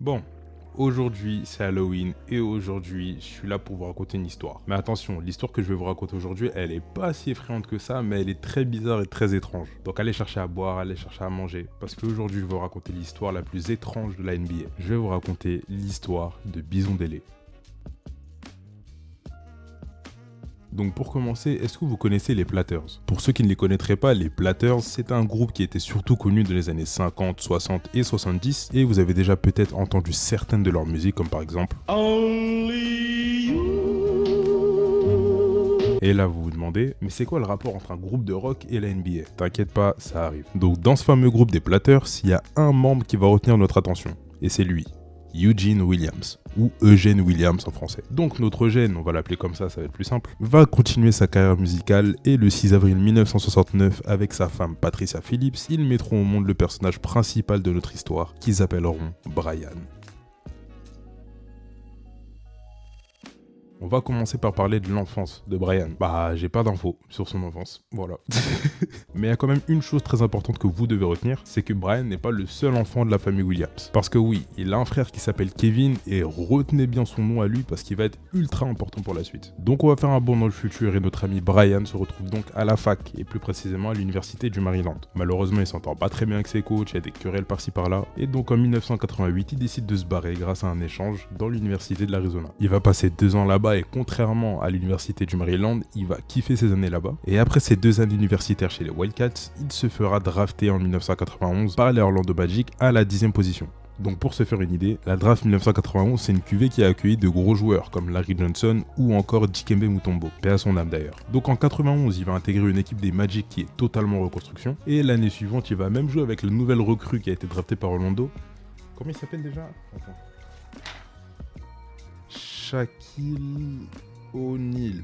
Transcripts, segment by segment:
Bon, aujourd'hui c'est Halloween et aujourd'hui je suis là pour vous raconter une histoire. Mais attention, l'histoire que je vais vous raconter aujourd'hui, elle est pas si effrayante que ça, mais elle est très bizarre et très étrange. Donc allez chercher à boire, allez chercher à manger, parce qu'aujourd'hui je vais vous raconter l'histoire la plus étrange de la NBA. Je vais vous raconter l'histoire de Bison Dele. Donc pour commencer, est-ce que vous connaissez les Platters? Pour ceux qui ne les connaîtraient pas, les Platters, c'est un groupe qui était surtout connu dans les années 50, 60 et 70, et vous avez déjà peut-être entendu certaines de leurs musiques, comme par exemple Only You. Et là vous vous demandez, mais c'est quoi le rapport entre un groupe de rock et la NBA? T'inquiète pas, ça arrive. Donc dans ce fameux groupe des Platters, il y a un membre qui va retenir notre attention, et c'est lui. Eugene Williams, ou Eugène Williams en français. Donc notre Eugène, on va l'appeler comme ça va être plus simple, va continuer sa carrière musicale et le 6 avril 1969, avec sa femme Patricia Phillips, ils mettront au monde le personnage principal de notre histoire, qu'ils appelleront Brian. On va commencer par parler de l'enfance de Brian. Bah, j'ai pas d'infos sur son enfance, voilà. Mais il y a quand même une chose très importante que vous devez retenir, c'est que Brian n'est pas le seul enfant de la famille Williams. Parce que oui, il a un frère qui s'appelle Kevin, et retenez bien son nom à lui parce qu'il va être ultra important pour la suite. Donc on va faire un bond dans le futur et notre ami Brian se retrouve donc à la fac, et plus précisément à l'université du Maryland. Malheureusement, il s'entend pas très bien avec ses coachs, il y a des querelles par-ci par-là, et donc en 1988, il décide de se barrer grâce à un échange dans l'université de l'Arizona. Il va passer 2 ans là-bas et contrairement à l'université du Maryland, il va kiffer ses années là-bas. Et après ses 2 années universitaires chez les Wildcats, il se fera drafter en 1991 par les Orlando Magic à la 10e position. Donc pour se faire une idée, la draft 1991 c'est une cuvée qui a accueilli de gros joueurs comme Larry Johnson ou encore Dikembe Mutombo, paix à son âme d'ailleurs. Donc en 91 il va intégrer une équipe des Magic qui est totalement en reconstruction, et l'année suivante il va même jouer avec le nouvel recrue qui a été drafté par Orlando. Comment il s'appelle déjà? Attends. Shaquille O'Neal.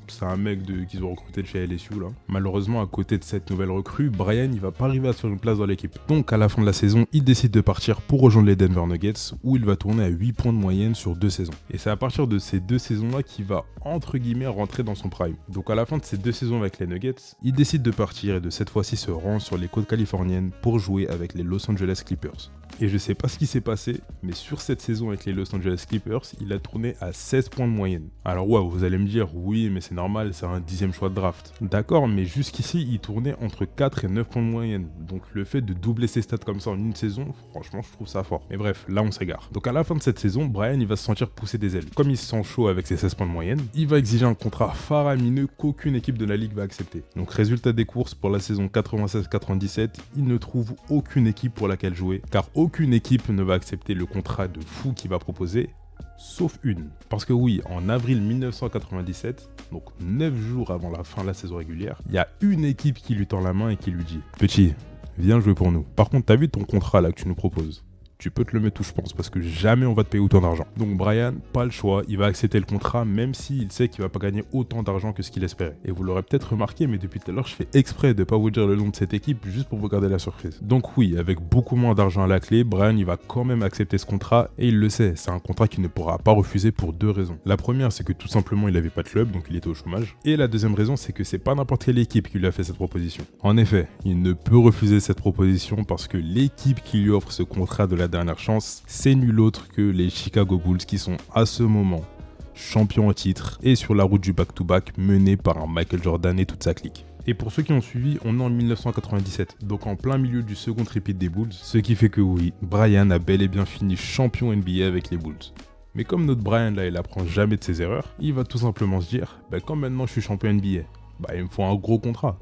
C'est un mec qu'ils ont recruté de chez LSU là. Malheureusement, à côté de cette nouvelle recrue, Brian il va pas arriver à se faire une place dans l'équipe. Donc à la fin de la saison, il décide de partir pour rejoindre les Denver Nuggets, où il va tourner à 8 points de moyenne sur 2 saisons. Et c'est à partir de ces 2 saisons là qu'il va entre guillemets rentrer dans son prime. Donc à la fin de ces 2 saisons avec les Nuggets, il décide de partir et de cette fois-ci se rendre sur les côtes californiennes pour jouer avec les Los Angeles Clippers. Et je sais pas ce qui s'est passé, mais sur cette saison avec les Los Angeles Clippers, il a tourné à 16 points de moyenne. Alors ouais, vous allez me dire, oui, mais c'est normal, c'est un 10e choix de draft. D'accord, mais jusqu'ici, il tournait entre 4 et 9 points de moyenne. Donc le fait de doubler ses stats comme ça en une saison, franchement, je trouve ça fort. Mais bref, là on s'égare. Donc à la fin de cette saison, Brian, il va se sentir pousser des ailes. Comme il se sent chaud avec ses 16 points de moyenne, il va exiger un contrat faramineux qu'aucune équipe de la ligue va accepter. Donc résultat des courses pour la saison 96-97, il ne trouve aucune équipe pour laquelle jouer, car aucune équipe ne va accepter le contrat de fou qu'il va proposer, sauf une. Parce que oui, en avril 1997, donc 9 jours avant la fin de la saison régulière, il y a une équipe qui lui tend la main et qui lui dit « Petit, viens jouer pour nous. Par contre, t'as vu ton contrat là que tu nous proposes ? Tu peux te le mettre où je pense, parce que jamais on va te payer autant d'argent. » Donc Brian, pas le choix, il va accepter le contrat même s'il sait qu'il va pas gagner autant d'argent que ce qu'il espérait. Et vous l'aurez peut-être remarqué, mais depuis tout à l'heure je fais exprès de pas vous dire le nom de cette équipe juste pour vous garder la surprise. Donc oui, avec beaucoup moins d'argent à la clé, Brian il va quand même accepter ce contrat, et il le sait, c'est un contrat qu'il ne pourra pas refuser pour 2 raisons. La première, c'est que tout simplement il avait pas de club, donc il était au chômage. Et la deuxième raison, c'est que c'est pas n'importe quelle équipe qui lui a fait cette proposition. En effet, il ne peut refuser cette proposition parce que l'équipe qui lui offre ce contrat de la dernière chance, c'est nul autre que les Chicago Bulls, qui sont à ce moment champions en titre et sur la route du back-to-back mené par un Michael Jordan et toute sa clique. Et pour ceux qui ont suivi, on est en 1997, donc en plein milieu du second repeat des Bulls, ce qui fait que oui, Brian a bel et bien fini champion NBA avec les Bulls. Mais comme notre Brian là, il apprend jamais de ses erreurs, il va tout simplement se dire, bah quand maintenant je suis champion NBA, bah il me faut un gros contrat.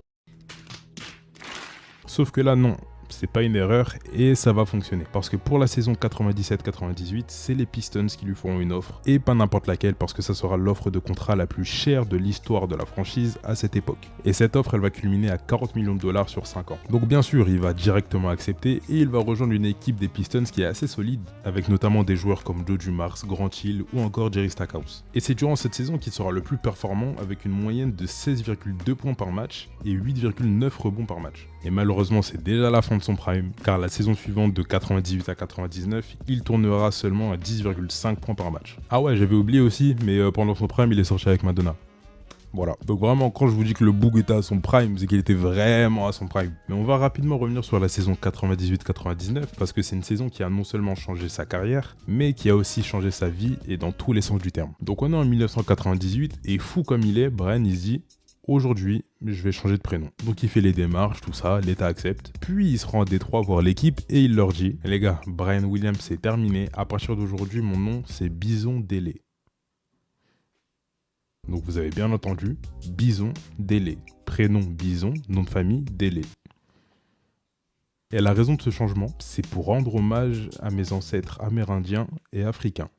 Sauf que là non, c'est pas une erreur et ça va fonctionner. Parce que pour la saison 97-98, c'est les Pistons qui lui feront une offre, et pas n'importe laquelle, parce que ça sera l'offre de contrat la plus chère de l'histoire de la franchise à cette époque. Et cette offre, elle va culminer à 40 millions de dollars sur 5 ans. Donc bien sûr, il va directement accepter et il va rejoindre une équipe des Pistons qui est assez solide, avec notamment des joueurs comme Joe Dumars, Grant Hill ou encore Jerry Stackhouse. Et c'est durant cette saison qu'il sera le plus performant, avec une moyenne de 16,2 points par match et 8,9 rebonds par match. Et malheureusement, c'est déjà la fin de son prime, car la saison suivante de 98 à 99, il tournera seulement à 10,5 points par match. Ah ouais, j'avais oublié aussi, mais pendant son prime, il est sorti avec Madonna. Voilà. Donc vraiment, quand je vous dis que le Boug était à son prime, c'est qu'il était vraiment à son prime. Mais on va rapidement revenir sur la saison 98-99 parce que c'est une saison qui a non seulement changé sa carrière, mais qui a aussi changé sa vie et dans tous les sens du terme. Donc on est en 1998 et fou comme il est, Brian il se dit aujourd'hui, je vais changer de prénom. Donc il fait les démarches, tout ça, l'État accepte. Puis il se rend à Détroit voir l'équipe et il leur dit les gars, Brian Williams c'est terminé, à partir d'aujourd'hui mon nom c'est Bison Dele. Donc vous avez bien entendu, Bison Dele. Prénom Bison, nom de famille Dele. Et la raison de ce changement, c'est pour rendre hommage à mes ancêtres amérindiens et africains.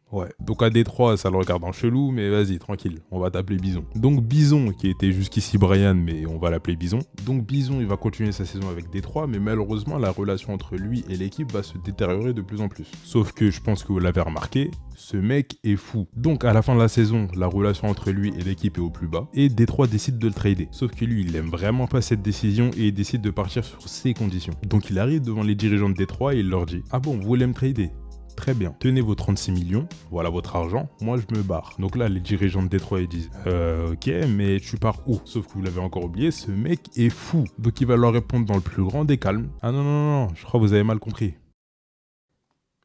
Ouais, donc à Détroit, ça le regarde en chelou, mais vas-y, tranquille, on va t'appeler Bison. Donc Bison, qui était jusqu'ici Brian, mais on va l'appeler Bison. Donc Bison, il va continuer sa saison avec Détroit, mais malheureusement, la relation entre lui et l'équipe va se détériorer de plus en plus. Sauf que, je pense que vous l'avez remarqué, ce mec est fou. Donc à la fin de la saison, la relation entre lui et l'équipe est au plus bas, et Détroit décide de le trader. Sauf que lui, il aime vraiment pas cette décision, et il décide de partir sur ses conditions. Donc il arrive devant les dirigeants de Détroit et il leur dit « Ah bon, vous voulez me trader ? Très bien, tenez vos 36 millions, voilà votre argent, moi je me barre. » Donc là, les dirigeants de Détroit ils disent ok, mais tu pars où? Sauf que vous l'avez encore oublié, ce mec est fou. Donc il va leur répondre dans le plus grand des calmes. Ah non, non, non, je crois que vous avez mal compris.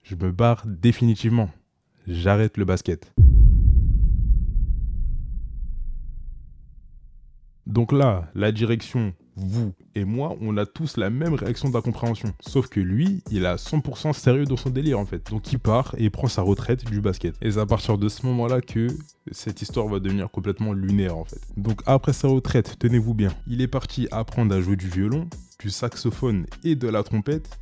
Je me barre définitivement. J'arrête le basket. Donc là, la direction, vous et moi, on a tous la même réaction d'incompréhension. Sauf que lui, il a 100% sérieux dans son délire en fait. Donc il part et il prend sa retraite du basket. Et c'est à partir de ce moment-là que cette histoire va devenir complètement lunaire en fait. Donc après sa retraite, tenez-vous bien, il est parti apprendre à jouer du violon, du saxophone et de la trompette.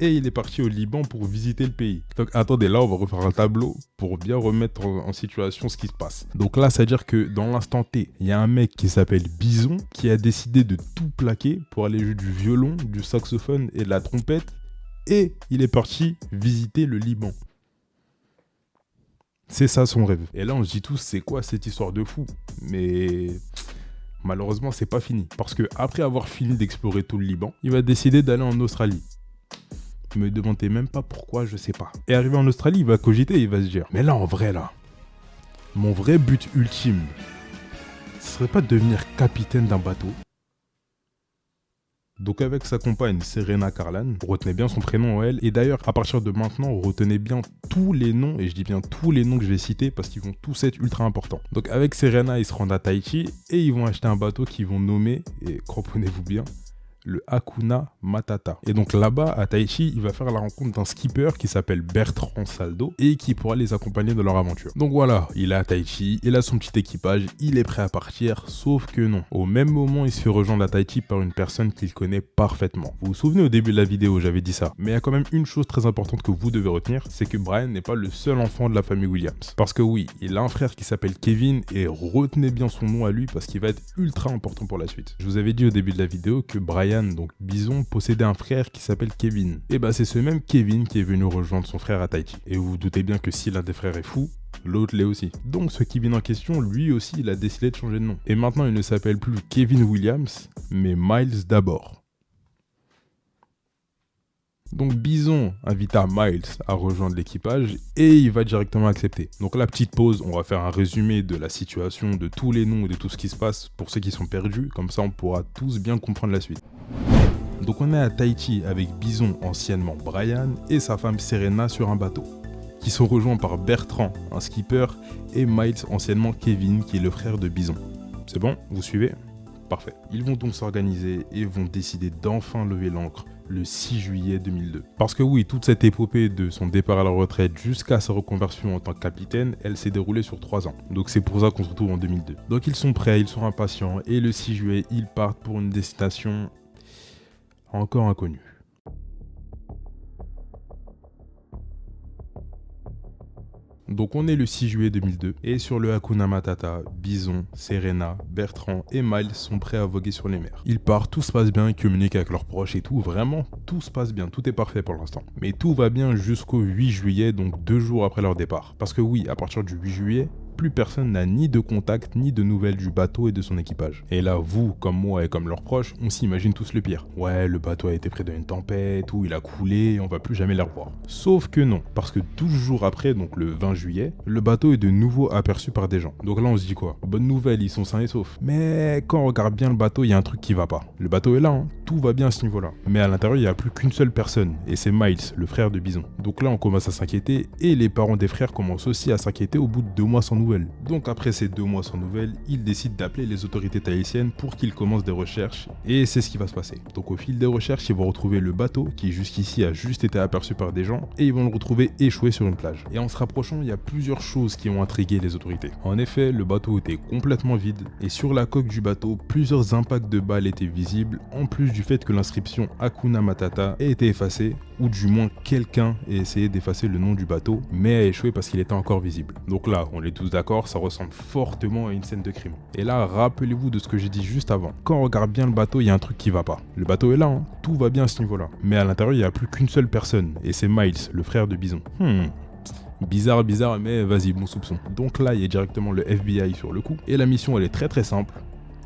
Et il est parti au Liban pour visiter le pays. Donc attendez, là on va refaire un tableau pour bien remettre en situation ce qui se passe. Donc là, ça veut dire que dans l'instant T, il y a un mec qui s'appelle Bison qui a décidé de tout plaquer pour aller jouer du violon, du saxophone et de la trompette. Et il est parti visiter le Liban. C'est ça son rêve. Et là on se dit tous, c'est quoi cette histoire de fou? Mais malheureusement c'est pas fini. Parce que après avoir fini d'explorer tout le Liban, il va décider d'aller en Australie. Me demandez même pas pourquoi, je sais pas. Et arrivé en Australie, il va cogiter et il va se dire, mais là en vrai là, mon vrai but ultime, ce serait pas de devenir capitaine d'un bateau? Donc avec sa compagne Serena Carlan, retenez bien son prénom elle, et d'ailleurs à partir de maintenant, retenez bien tous les noms, et je dis bien tous les noms que je vais citer parce qu'ils vont tous être ultra importants. Donc avec Serena, ils se rendent à Tahiti et ils vont acheter un bateau qu'ils vont nommer, et cramponnez-vous bien, le Hakuna Matata. Et donc là-bas, à Tahiti, il va faire la rencontre d'un skipper qui s'appelle Bertrand Saldo et qui pourra les accompagner dans leur aventure. Donc voilà, il est à Tahiti, il a son petit équipage, il est prêt à partir, sauf que non. Au même moment, il se fait rejoindre à Tahiti par une personne qu'il connaît parfaitement. Vous vous souvenez au début de la vidéo, j'avais dit ça. Mais il y a quand même une chose très importante que vous devez retenir, c'est que Brian n'est pas le seul enfant de la famille Williams. Parce que oui, il a un frère qui s'appelle Kevin et retenez bien son nom à lui parce qu'il va être ultra important pour la suite. Je vous avais dit au début de la vidéo que Brian, donc Bison, possédait un frère qui s'appelle Kevin. Et bah c'est ce même Kevin qui est venu rejoindre son frère à Tahiti. Et vous vous doutez bien que si l'un des frères est fou, l'autre l'est aussi. Donc ce Kevin en question, lui aussi, il a décidé de changer de nom. Et maintenant il ne s'appelle plus Kevin Williams, mais Miles d'abord. Donc Bison invita Miles à rejoindre l'équipage et il va directement accepter. Donc la petite pause, on va faire un résumé de la situation, de tous les noms et de tout ce qui se passe pour ceux qui sont perdus, comme ça on pourra tous bien comprendre la suite. Donc on est à Tahiti avec Bison, anciennement Brian, et sa femme Serena sur un bateau, qui sont rejoints par Bertrand, un skipper, et Miles, anciennement Kevin, qui est le frère de Bison. C'est bon, vous suivez? Parfait. Ils vont donc s'organiser et vont décider d'enfin lever l'ancre le 6 juillet 2002. Parce que oui, toute cette épopée de son départ à la retraite jusqu'à sa reconversion en tant que capitaine, elle s'est déroulée sur 3 ans. Donc c'est pour ça qu'on se retrouve en 2002. Donc ils sont prêts, ils sont impatients, et le 6 juillet, ils partent pour une destination encore inconnue. Donc on est le 6 juillet 2002 et sur le Hakuna Matata, Bison, Serena, Bertrand et Miles sont prêts à voguer sur les mers. Ils partent, tout se passe bien, ils communiquent avec leurs proches et tout, vraiment tout se passe bien, tout est parfait pour l'instant. Mais tout va bien jusqu'au 8 juillet, donc 2 jours après leur départ. Parce que oui, à partir du 8 juillet, plus personne n'a ni de contact ni de nouvelles du bateau et de son équipage. Et là, vous, comme moi et comme leurs proches, on s'imagine tous le pire. Ouais, le bateau a été près d'une tempête, ou il a coulé, on va plus jamais les revoir. Sauf que non, parce que 12 jours après, donc le 20 juillet, le bateau est de nouveau aperçu par des gens. Donc là, on se dit quoi? Bonne nouvelle, ils sont sains et saufs. Mais quand on regarde bien le bateau, il y a un truc qui va pas. Le bateau est là, hein, tout va bien à ce niveau-là. Mais à l'intérieur, il n'y a plus qu'une seule personne, et c'est Miles, le frère de Bison. Donc là, on commence à s'inquiéter, et les parents des frères commencent aussi à s'inquiéter au bout de 2 mois sans nouvelles. Donc après ces 2 mois sans nouvelles, ils décident d'appeler les autorités tahitiennes pour qu'ils commencent des recherches, et c'est ce qui va se passer. Donc au fil des recherches, ils vont retrouver le bateau, qui jusqu'ici a juste été aperçu par des gens, et ils vont le retrouver échoué sur une plage. Et en se rapprochant, il y a plusieurs choses qui ont intrigué les autorités. En effet, le bateau était complètement vide, et sur la coque du bateau, plusieurs impacts de balles étaient visibles, en plus du fait que l'inscription Hakuna Matata ait été effacée, ou du moins quelqu'un ait essayé d'effacer le nom du bateau, mais a échoué parce qu'il était encore visible. Donc là, on est tous d'accord, ça ressemble fortement à une scène de crime. Et là, rappelez-vous de ce que j'ai dit juste avant. Quand on regarde bien le bateau, il y a un truc qui va pas. Le bateau est là, hein, tout va bien à ce niveau-là. Mais à l'intérieur, il n'y a plus qu'une seule personne, et c'est Miles, le frère de Bison. Bizarre, mais vas-y, bon soupçon. Donc là, il y a directement le FBI sur le coup, et la mission, elle est très simple.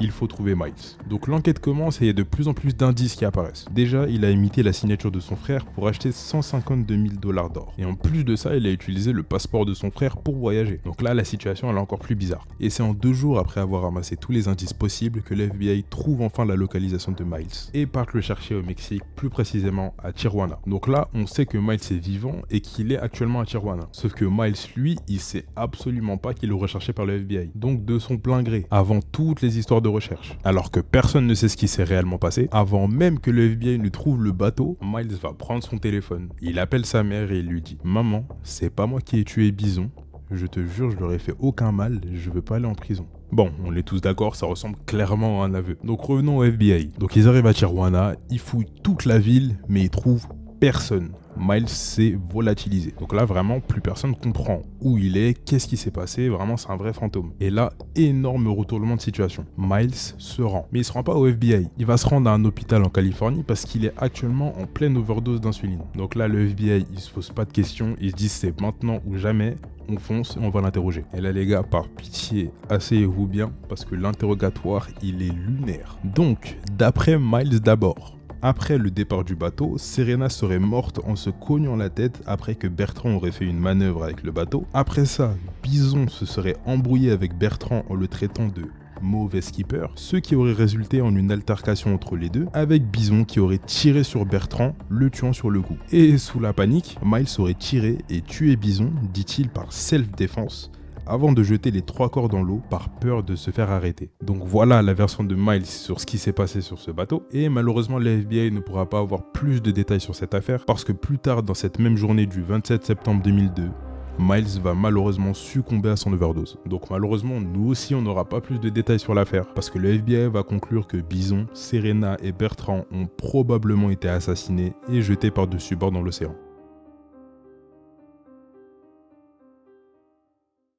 Il faut trouver Miles. Donc l'enquête commence et il y a de plus en plus d'indices qui apparaissent. Déjà, il a imité la signature de son frère pour acheter 152 000 $ d'or. Et en plus de ça, il a utilisé le passeport de son frère pour voyager. Donc là, la situation elle est encore plus bizarre. Et c'est en 2 jours après avoir ramassé tous les indices possibles que l'FBI trouve enfin la localisation de Miles et part le chercher au Mexique, plus précisément à Tijuana. Donc là, on sait que Miles est vivant et qu'il est actuellement à Tijuana. Sauf que Miles, lui, il sait absolument pas qu'il est recherché par le FBI. Donc de son plein gré, avant toutes les histoires de recherche. Alors que personne ne sait ce qui s'est réellement passé, avant même que le FBI ne trouve le bateau, Miles va prendre son téléphone. Il appelle sa mère et il lui dit « Maman, c'est pas moi qui ai tué Bison. Je te jure, je leur ai fait aucun mal, je veux pas aller en prison. » Bon, on est tous d'accord, ça ressemble clairement à un aveu. Donc revenons au FBI. Donc ils arrivent à Tijuana, ils fouillent toute la ville, mais ils trouvent personne. Miles s'est volatilisé. Donc là, vraiment, plus personne comprend où il est, qu'est-ce qui s'est passé, vraiment, c'est un vrai fantôme. Et là, énorme retournement de situation. Miles se rend. Mais il se rend pas au FBI. Il va se rendre à un hôpital en Californie parce qu'il est actuellement en pleine overdose d'insuline. Donc là, le FBI, il se pose pas de questions, il se dit c'est maintenant ou jamais, on fonce et on va l'interroger. Et là, les gars, par pitié, asseyez-vous bien parce que l'interrogatoire, il est lunaire. Donc, d'après Miles d'abord, après le départ du bateau, Serena serait morte en se cognant la tête après que Bertrand aurait fait une manœuvre avec le bateau. Après ça, Bison se serait embrouillé avec Bertrand en le traitant de mauvais skipper, ce qui aurait résulté en une altercation entre les deux, avec Bison qui aurait tiré sur Bertrand, le tuant sur le coup. Et sous la panique, Miles aurait tiré et tué Bison, dit-il par self-défense, avant de jeter les 3 corps dans l'eau par peur de se faire arrêter. Donc voilà la version de Miles sur ce qui s'est passé sur ce bateau, et malheureusement le FBI ne pourra pas avoir plus de détails sur cette affaire, parce que plus tard dans cette même journée du 27 septembre 2002, Miles va malheureusement succomber à son overdose. Donc malheureusement, nous aussi on n'aura pas plus de détails sur l'affaire, parce que le FBI va conclure que Bison, Serena et Bertrand ont probablement été assassinés et jetés par-dessus bord dans l'océan.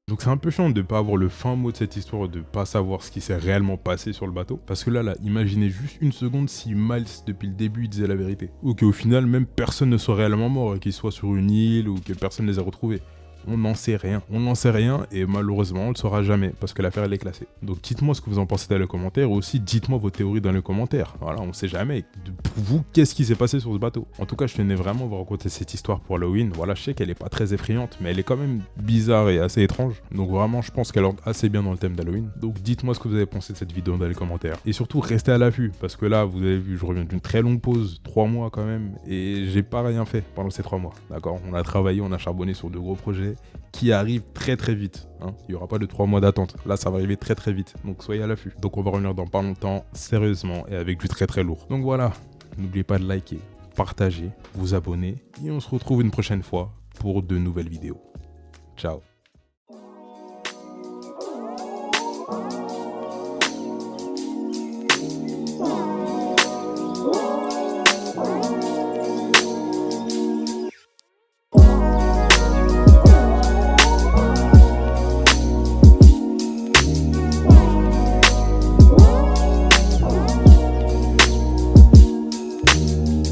Donc c'est un peu chiant de ne pas avoir le fin mot de cette histoire, de ne pas savoir ce qui s'est réellement passé sur le bateau. Parce que là, imaginez juste une seconde si Miles, depuis le début, il disait la vérité. Ou qu'au final, même personne ne soit réellement mort, qu'il soit sur une île ou que personne ne les ait retrouvés. On n'en sait rien. On n'en sait rien et malheureusement, on ne le saura jamais parce que l'affaire elle est classée. Donc dites-moi ce que vous en pensez dans les commentaires, ou aussi dites-moi vos théories dans les commentaires. Voilà, on ne sait jamais. Pour vous, qu'est-ce qui s'est passé sur ce bateau? En tout cas, je tenais vraiment à vous raconter cette histoire pour Halloween. Voilà, je sais qu'elle est pas très effrayante, mais elle est quand même bizarre et assez étrange. Donc vraiment, je pense qu'elle entre assez bien dans le thème d'Halloween. Donc dites-moi ce que vous avez pensé de cette vidéo dans les commentaires. Et surtout, restez à l'affût parce que là, vous avez vu, je reviens d'une très longue pause, 3 mois quand même, et j'ai pas rien fait pendant ces 3 mois. D'accord? On a travaillé, on a charbonné sur de gros projets qui arrivent très vite. Hein. Il n'y aura pas de 3 mois d'attente. Là, ça va arriver très vite. Donc soyez à l'affût. Donc on va revenir dans pas longtemps, sérieusement, et avec du très lourd. Donc voilà, n'oubliez pas de liker, partager, vous abonner, et on se retrouve une prochaine fois pour de nouvelles vidéos. Ciao.